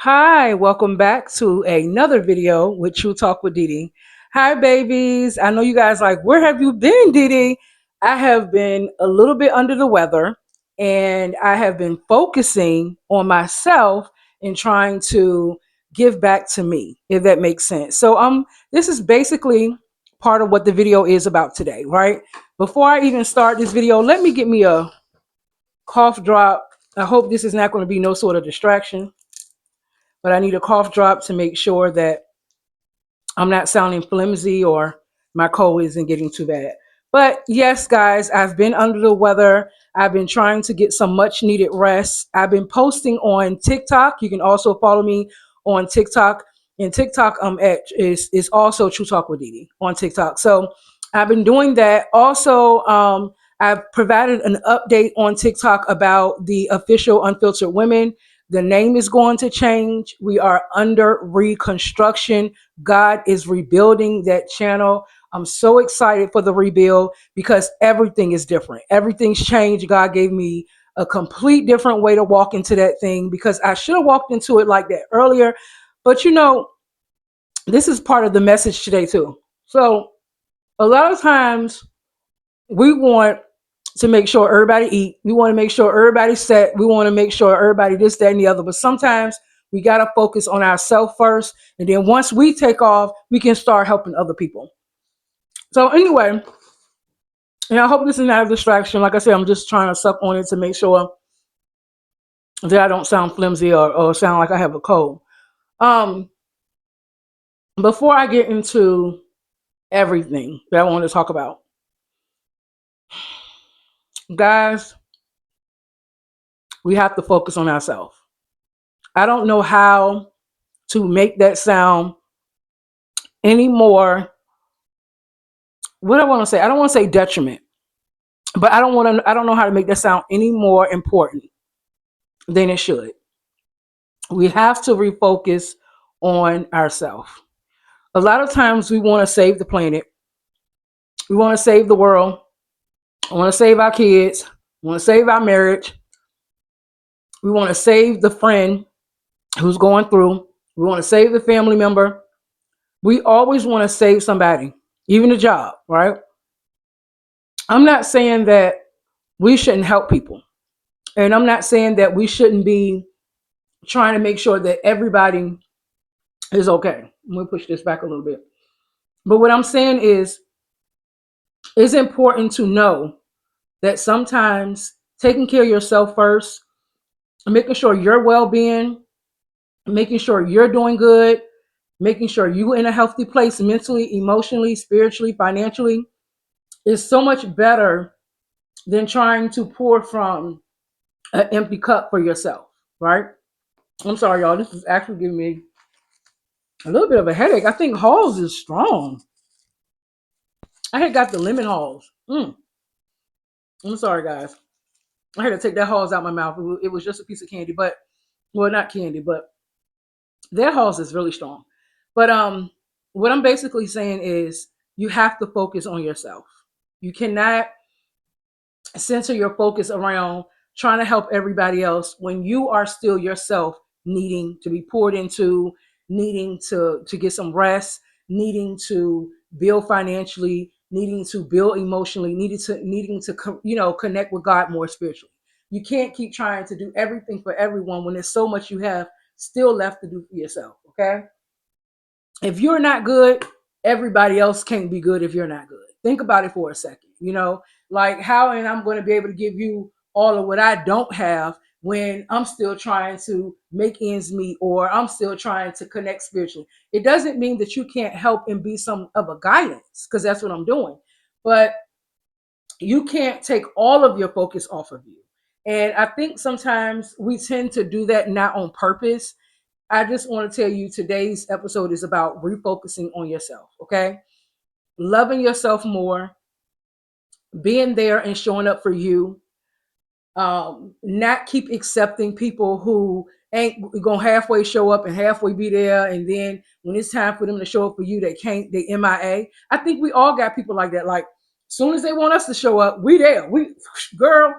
Hi, welcome back to another video with True Talk with Dee Dee. Hi, babies. I know you guys like, where have you been, Dee Dee? I have been a little bit under the weather and I have been focusing on myself and trying to give back to me, if that makes sense. This is basically part of what the video is about today, right? Before I even start this video, let me get me a cough drop. I hope this is not going to be no sort of distraction, but I need a cough drop to make sure that I'm not sounding flimsy or my cold isn't getting too bad. But yes, guys, I've been under the weather. I've been trying to get some much needed rest. I've been posting on TikTok. You can also follow me on TikTok. And TikTok is also True Talk with Dee Dee on TikTok. So I've been doing that. Also, I've provided an update on TikTok about the official Unfiltered Women. The name is going to change. We are under reconstruction. God is rebuilding that channel. I'm so excited for the rebuild because everything is different. Everything's changed. God gave me a complete different way to walk into that thing because I should have walked into it like that earlier. But this is part of the message today too. So a lot of times we want to make sure everybody eat. We want to make sure everybody's set. We want to make sure everybody this, that, and the other. But sometimes we got to focus on ourselves first. And then once we take off, we can start helping other people. So anyway, and I hope this is not a distraction. Like I said, I'm just trying to suck on it to make sure that I don't sound flimsy or sound like I have a cold. Um, Before I get into everything that I want to talk about, guys, we have to focus on ourselves. I don't know how to make that sound any more. What I want to say, I don't want to say detriment, but I don't know how to make that sound any more important than it should. We have to refocus on ourselves. A lot of times we want to save the planet. We want to save the world. We want to save our kids. We want to save our marriage. We want to save the friend who's going through. We want to save the family member. We always want to save somebody, even a job, right? I'm not saying that we shouldn't help people. And I'm not saying that we shouldn't be trying to make sure that everybody is okay. I'm going to push this back a little bit. But what I'm saying is, it's important to know that sometimes taking care of yourself first, making sure your well being, making sure you're doing good, making sure you're in a healthy place mentally, emotionally, spiritually, financially is so much better than trying to pour from an empty cup for yourself, right? I'm sorry, y'all. This is actually giving me a little bit of a headache. I think Halls is strong. I had got the lemon Halls. I'm sorry, guys. I had to take that Halls out my mouth. It was just a piece of candy, but well, not candy, but that Halls is really strong. But what I'm basically saying is you have to focus on yourself. You cannot center your focus around trying to help everybody else when you are still yourself needing to be poured into, needing to get some rest, needing to build financially, needing to build emotionally, needing to connect with God more spiritually. You can't keep trying to do everything for everyone when there's so much you have still left to do for yourself. Okay, if you're not good, everybody else can't be good if you're not good. Think about it for a second. Like how and I'm going to be able to give you all of what I don't have when I'm still trying to make ends meet or I'm still trying to connect spiritually. It doesn't mean that you can't help and be some of a guidance because that's what I'm doing. But you can't take all of your focus off of you. And I think sometimes we tend to do that not on purpose. I just want to tell you today's episode is about refocusing on yourself, okay? Loving yourself more, being there and showing up for you, not keep accepting people who ain't gonna halfway show up and halfway be there, and then when it's time for them to show up for you, they can't, they MIA. I think we all got people like that. Like, as soon as they want us to show up, we there. We girl,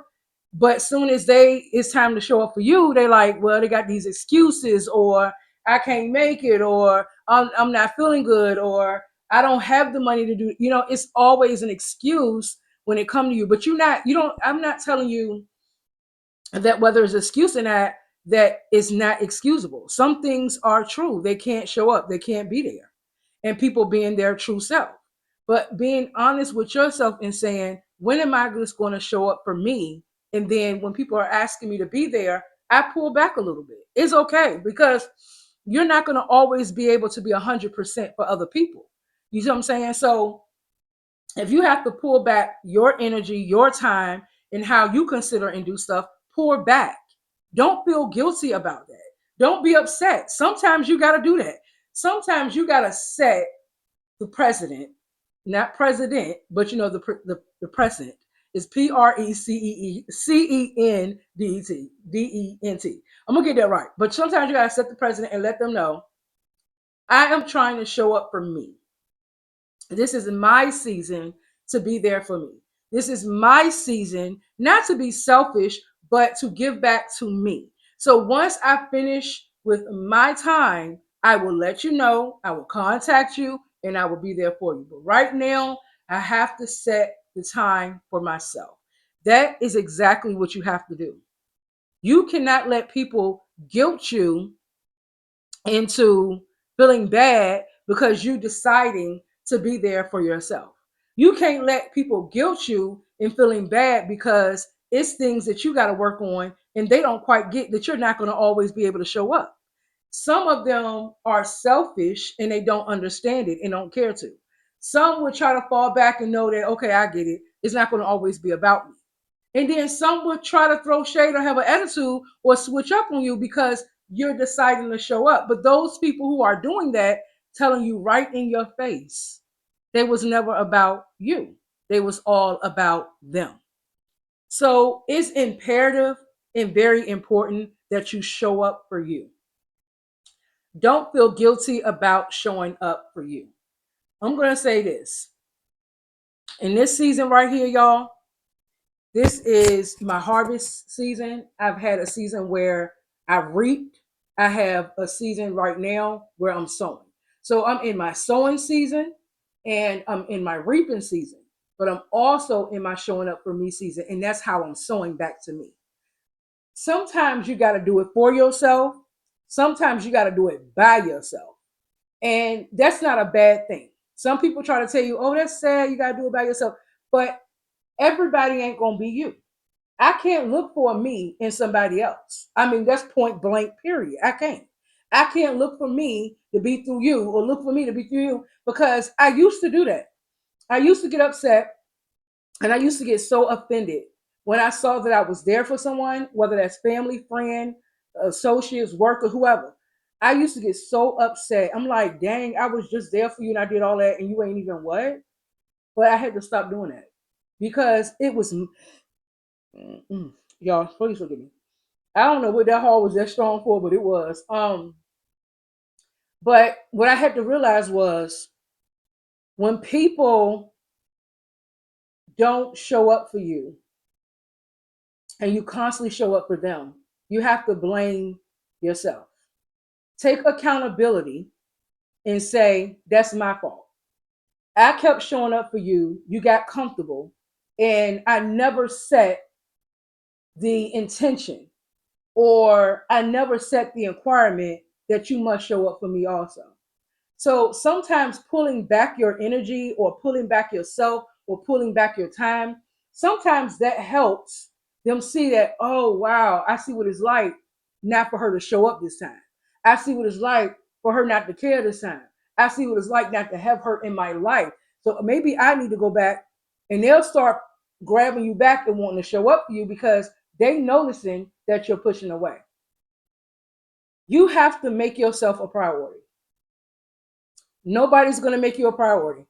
But soon as it's time to show up for you, they like, well, they got these excuses, or I can't make it, or I'm not feeling good, or I don't have the money to do. It's always an excuse when it comes to you. But you don't. I'm not telling you that whether it's excuse or not, that is not excusable. Some things are true. They can't show up. They can't be there. And people being their true self. But being honest with yourself and saying, when am I just going to show up for me? And then when people are asking me to be there, I pull back a little bit. It's okay, because you're not going to always be able to be 100% for other people. You see what I'm saying? So if you have to pull back your energy, your time, and how you consider and do stuff, pour back. Don't feel guilty about that. Don't be upset. Sometimes you got to do that. Sometimes you got to set the president, not president, but the president is Precedent. I'm gonna get that right. But sometimes you gotta set the president and let them know I am trying to show up for me. This is my season to be there for me. This is my season not to be selfish, but to give back to me. So once I finish with my time, I will let you know, I will contact you, and I will be there for you. But right now, I have to set the time for myself. That is exactly what you have to do. You cannot let people guilt you into feeling bad because you deciding to be there for yourself. You can't let people guilt you in feeling bad because it's things that you got to work on and they don't quite get that you're not going to always be able to show up. Some of them are selfish and they don't understand it and don't care to. Some would try to fall back and know that, okay, I get it. It's not going to always be about me. And then some would try to throw shade or have an attitude or switch up on you because you're deciding to show up. But those people who are doing that, telling you right in your face, they was never about you. They was all about them. So it's imperative and very important that you show up for you. Don't feel guilty about showing up for you. I'm going to say this. In this season right here, y'all, this is my harvest season. I've had a season where I've reaped. I have a season right now where I'm sowing. So I'm in my sowing season and I'm in my reaping season, but I'm also in my showing up for me season. And that's how I'm sowing back to me. Sometimes you got to do it for yourself. Sometimes you got to do it by yourself. And that's not a bad thing. Some people try to tell you, oh, that's sad. You got to do it by yourself. But everybody ain't going to be you. I can't look for me in somebody else. I mean, that's point blank, period. I can't. I can't look for me to be through you or look for me to be through you because I used to do that. I used to get upset and I used to get so offended when I saw that I was there for someone, whether that's family, friend, associates, worker, whoever. I used to get so upset. I'm like, dang, I was just there for you and I did all that and you ain't even what? But I had to stop doing that because it was, y'all, please forgive me. I don't know what that heart was that strong for, but it was. But what I had to realize was when people don't show up for you and you constantly show up for them, you have to blame yourself. Take accountability and say, that's my fault. I kept showing up for you, you got comfortable, and I never set the intention or I never set the requirement that you must show up for me also. So sometimes pulling back your energy or pulling back yourself or pulling back your time, sometimes that helps them see that, oh, wow, I see what it's like not for her to show up this time. I see what it's like for her not to care this time. I see what it's like not to have her in my life. So maybe I need to go back and they'll start grabbing you back and wanting to show up for you because they noticing that you're pushing away. You have to make yourself a priority. Nobody's going to make you a priority.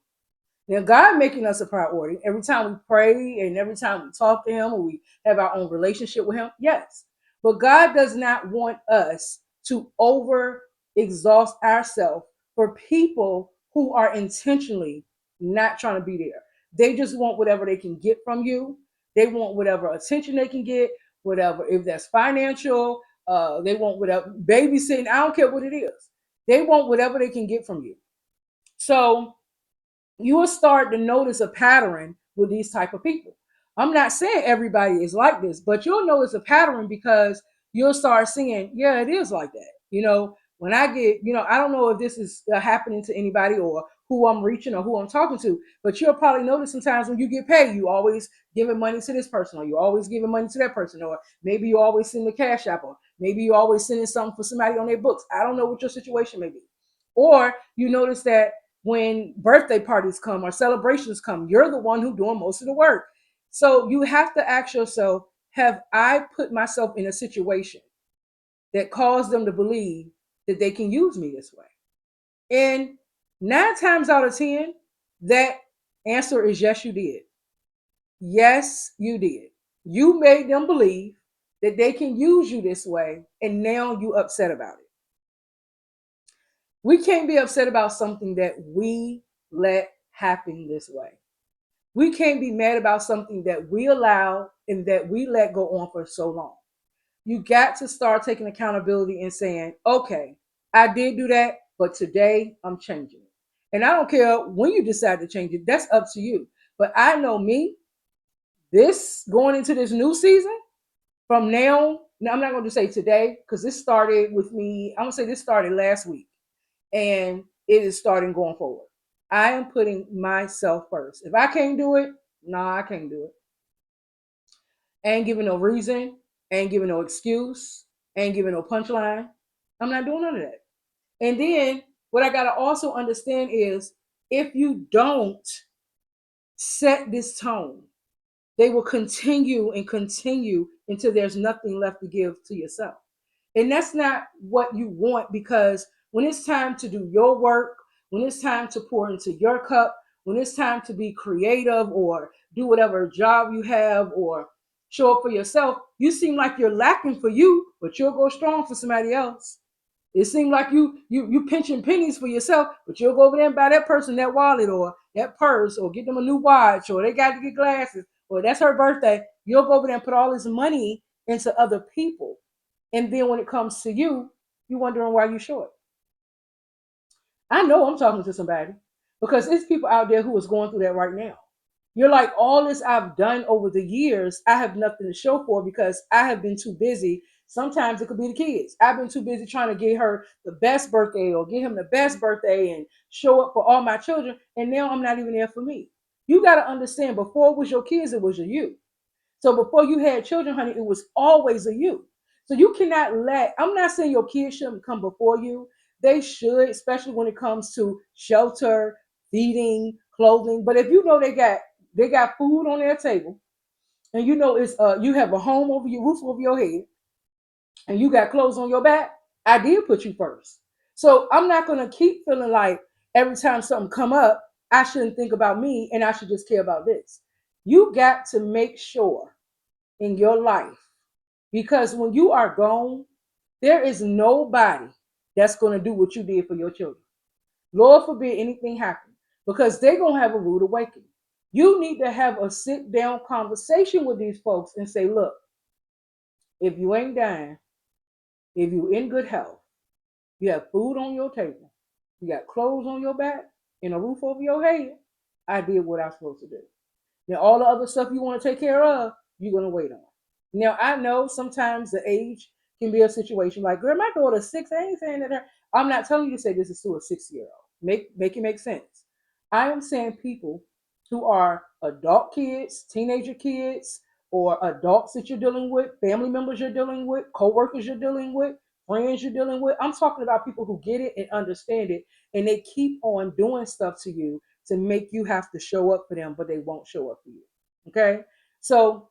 Now, God making us a priority every time we pray and every time we talk to Him or we have our own relationship with Him, yes. But God does not want us to over exhaust ourselves for people who are intentionally not trying to be there. They just want whatever they can get from you. They want whatever attention they can get, whatever, if that's financial, they want whatever, babysitting, I don't care what it is. They want whatever they can get from you. So you will start to notice a pattern with these type of people. I'm not saying everybody is like this, but you'll notice a pattern because you'll start seeing, yeah, it is like that. When I get, I don't know if this is happening to anybody or who I'm reaching or who I'm talking to, but you'll probably notice sometimes when you get paid, you always giving money to this person, or you always giving money to that person, or maybe you always send the cash app, or maybe you always sending something for somebody on their books. I don't know what your situation may be. Or you notice that when birthday parties come or celebrations come, you're the one who's doing most of the work. So you have to ask yourself, have I put myself in a situation that caused them to believe that they can use me this way? And 9 times out of 10, that answer is yes, you did. Yes, you did. You made them believe that they can use you this way, and now you upset about it. We can't be upset about something that we let happen this way. We can't be mad about something that we allow and that we let go on for so long. You got to start taking accountability and saying, okay, I did do that, but today I'm changing it. And I don't care when you decide to change it, that's up to you. But I know me, this going into this new season, from now I'm not going to say today because this started with me. I'm going to say this started last week and it is starting going forward. I am putting myself first. If I can't do it, nah, I can't do it. Ain't giving no reason, ain't giving no excuse, ain't giving no punchline. I'm not doing none of that. And then what I gotta also understand is if you don't set this tone, they will continue and continue until there's nothing left to give to yourself. And that's not what you want because when it's time to do your work, when it's time to pour into your cup, when it's time to be creative or do whatever job you have or show up for yourself, you seem like you're lacking for you, but you'll go strong for somebody else. It seems like you pinching pennies for yourself, but you'll go over there and buy that person that wallet or that purse or get them a new watch or they got to get glasses or that's her birthday. You'll go over there and put all this money into other people. And then when it comes to you, you're wondering why you're short. I know I'm talking to somebody because it's people out there who is going through that right now. You're like, all this I've done over the years, I have nothing to show for because I have been too busy. Sometimes it could be the kids. I've been too busy trying to get her the best birthday or get him the best birthday and show up for all my children. And now I'm not even there for me. You got to understand before it was your kids, it was your you. So before you had children, honey, it was always a you. So you cannot I'm not saying your kids shouldn't come before you. They should, especially when it comes to shelter, feeding, clothing. But if you know they got food on their table, and you know it's you have a home over your roof over your head, and you got clothes on your back, I did put you first. So I'm not gonna keep feeling like every time something come up, I shouldn't think about me and I should just care about this. You got to make sure in your life because when you are gone, there is nobody that's going to do what you did for your children. Lord forbid anything happen because they're going to have a rude awakening. You need to have a sit down conversation with these folks and say, look, if you ain't dying, if you're in good health, you have food on your table, you got clothes on your back, and a roof over your head, I did what I was supposed to do. Now, all the other stuff you want to take care of, you're going to wait on. Now, I know sometimes the age can be a situation like, girl, my daughter's 6. I ain't saying that I'm not telling you to say this is to a 6-year-old. Make it make sense. I am saying people who are adult kids, teenager kids, or adults that you're dealing with, family members you're dealing with, co-workers you're dealing with, friends you're dealing with. I'm talking about people who get it and understand it, and they keep on doing stuff to you to make you have to show up for them, but they won't show up for you. Okay? So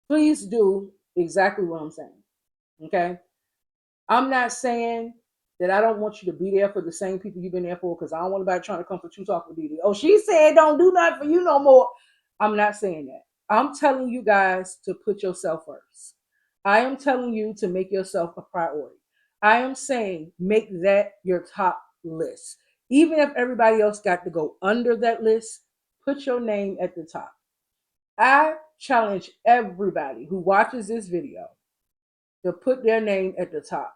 please do exactly what I'm saying. Okay? I'm not saying that I don't want you to be there for the same people you've been there for because I don't want anybody trying to come for you talking to Dee Dee. Oh, she said don't do nothing for you no more. I'm not saying that. I'm telling you guys to put yourself first. I am telling you to make yourself a priority. I am saying make that your top list. Even if everybody else got to go under that list, put your name at the top. I challenge everybody who watches this video to put their name at the top.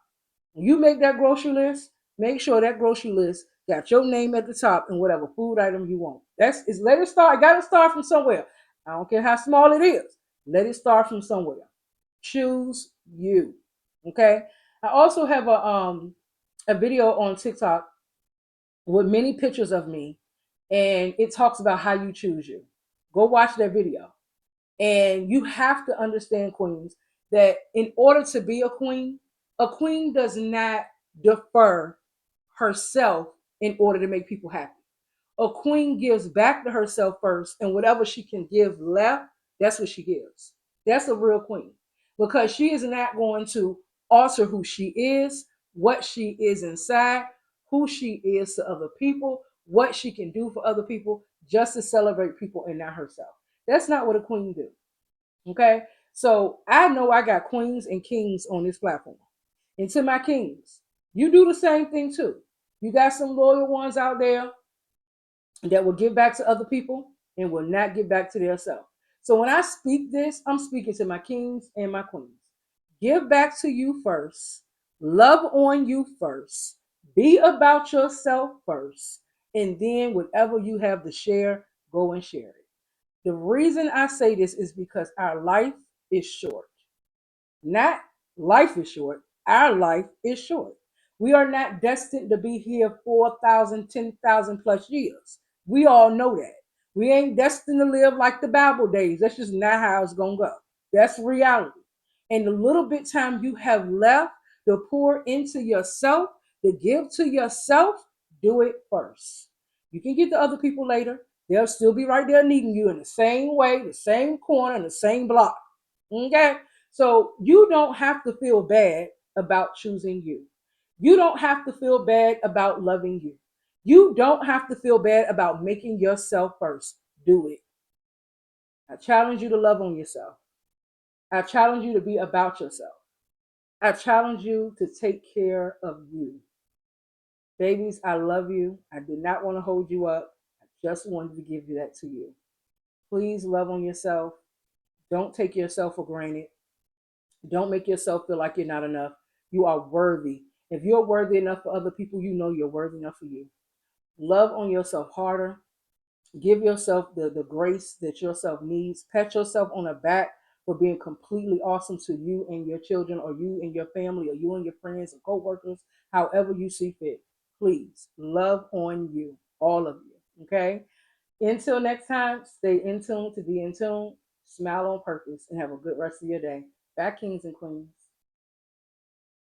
When you make that grocery list, make sure that grocery list got your name at the top and whatever food item you want. That's is let it start. I gotta start from somewhere. I don't care how small it is. Let it start from somewhere. Choose you. Okay. I also have a video on TikTok with many pictures of me, and it talks about how you choose you. Go watch that video. And you have to understand, queens, that in order to be a queen does not defer herself in order to make people happy. A queen gives back to herself first, and whatever she can give left, that's what she gives. That's a real queen because she is not going to alter who she is, what she is inside, who she is to other people, what she can do for other people, just to celebrate people and not herself. That's not what a queen do. Okay, so I know I got queens and kings on this platform, and to my kings, you do the same thing too. You got some loyal ones out there that will give back to other people and will not give back to themselves. So when I speak this, I'm speaking to my kings and my queens. Give back to you first, love on you first, be about yourself first, and then whatever you have to share, go and share it. The reason I say this is because our life is short. Not life is short. Our life is short. We are not destined to be here 4,000, 10,000 plus years. We all know that. We ain't destined to live like the Bible days. That's just not how it's going to go. That's reality. And the little bit time you have left to pour into yourself, to give to yourself, do it first. You can get to other people later. They'll still be right there needing you in the same way, the same corner, and the same block. Okay? So you don't have to feel bad about choosing you. You don't have to feel bad about loving you. You don't have to feel bad about making yourself first. Do it. I challenge you to love on yourself. I challenge you to be about yourself. I challenge you to take care of you. Babies, I love you. I did not want to hold you up. I just wanted to give you that to you. Please love on yourself. Don't take yourself for granted. Don't make yourself feel like you're not enough. You are worthy. If you're worthy enough for other people, you know you're worthy enough for you. Love on yourself harder. Give yourself the grace that yourself needs. Pat yourself on the back for being completely awesome to you and your children, or you and your family, or you and your friends and co-workers, however you see fit. Please love on you, all of you. Okay? Until next time, stay in tune to be in tune. Smile on purpose and have a good rest of your day. Back, kings and queens.